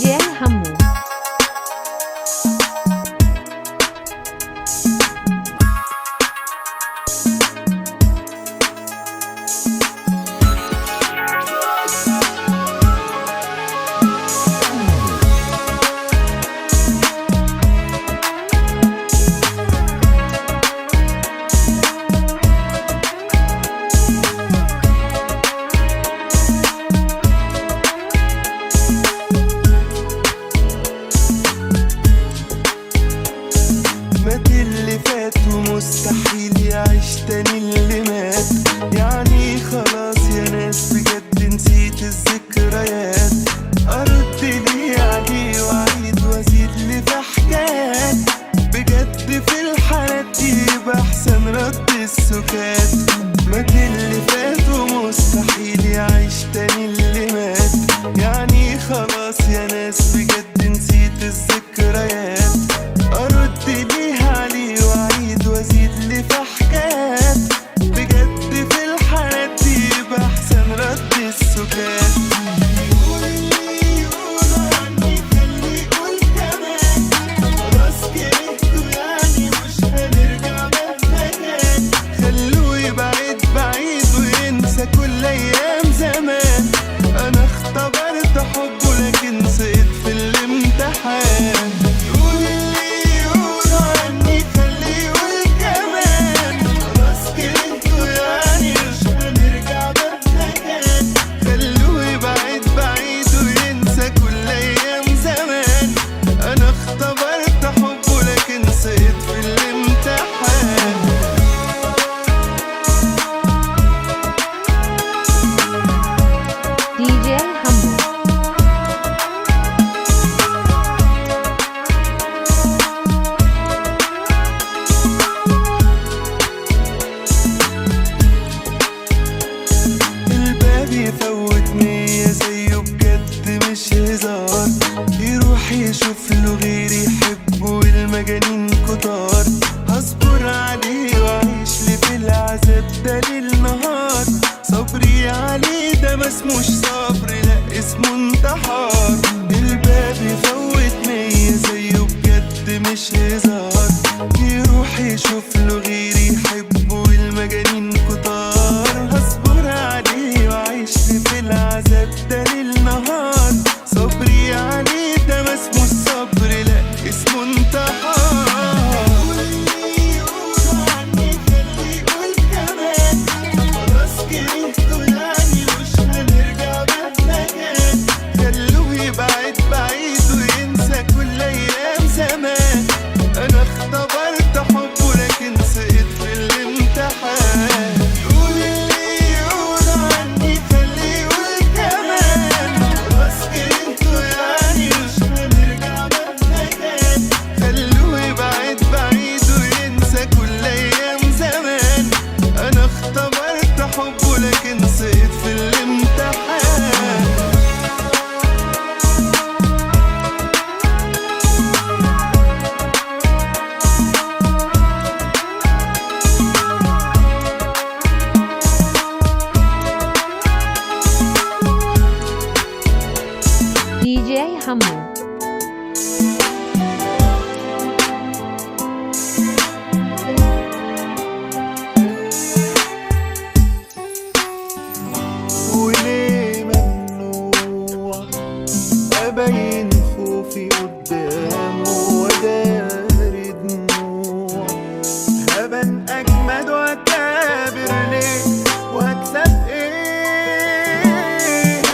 DJ حمو. مات اللي فات ومستحيل يعيش تاني اللي مات، يعني خلاص يا ناس بجد نسيت الذكريات. أرد ليه عليه وأعيد وأزيد لي في حكايات، بجد في الحالات دي يبقى أحسن رد السكات. مات اللي فات ومستحيل يعيش تاني اللي مات، يعني خلاص يا ناس بجد نسيت الذكريات. أرد ليه عليه وأعيد وأزيد لي في حكايات، بجد في الحالات دي يبقى أحسن رد السكات. يقول اللي يقولوا عني خليه يقول كمان، خلاص كرهته يعني مش هنرجع مهما كان. خلوه يبعد بعيد وينسى كل أيام زمان. أنا اختبرت حبه لكن سقط في الامتحان. يقول DJ حمو. الباب يفوت 100 زيه بجد مش هزار، يروح يشوف له غير يحبه والمجانين كتار. هصبر عليه وأعيش لي في العذاب ده ليل نهار. صبري عليه ده ما اسموش صبر، لا اسمه انتحار. الباب يفوت 100 زيه بجد مش هزار، يروح يشوف له غير يحبه والمجانين كتار. هصبر عليه وأعيش لي في العذاب ده ليل نهار. صبري عليه ده ما اسمه الصبر، لا اسمه انتحار. اختبرت حبه لكن سقط في الامتحان. يقول اللي يقولوا عني خليه يقول كمان، خلاص كرهته يعني مش هنرجع مهما كان. خلوه يبعد بعيد وينسى كل أيام زمان. أنا اختبرت حبه لكن سقط في الامتحان. DJ حمو. وليه ممنوع أبين خوفي قدامه وأداري دموع؟ هبان أجمد وأكابر ليه وهكسب إيه؟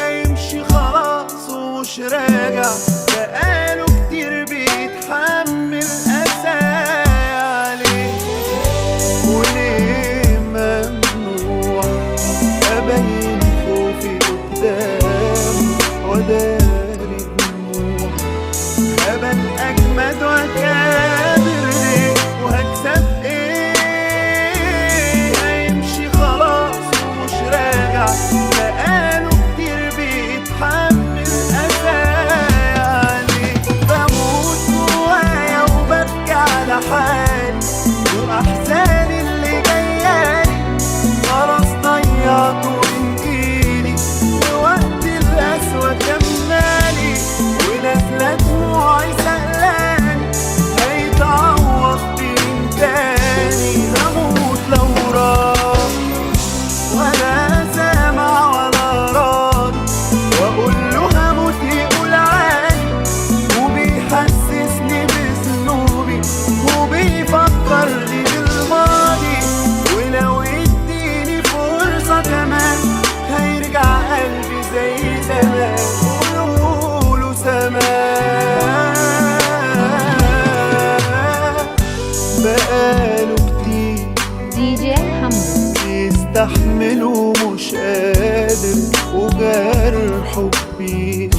هيمشي خلاص ومش راجع. مش قادر وجرحه كبير.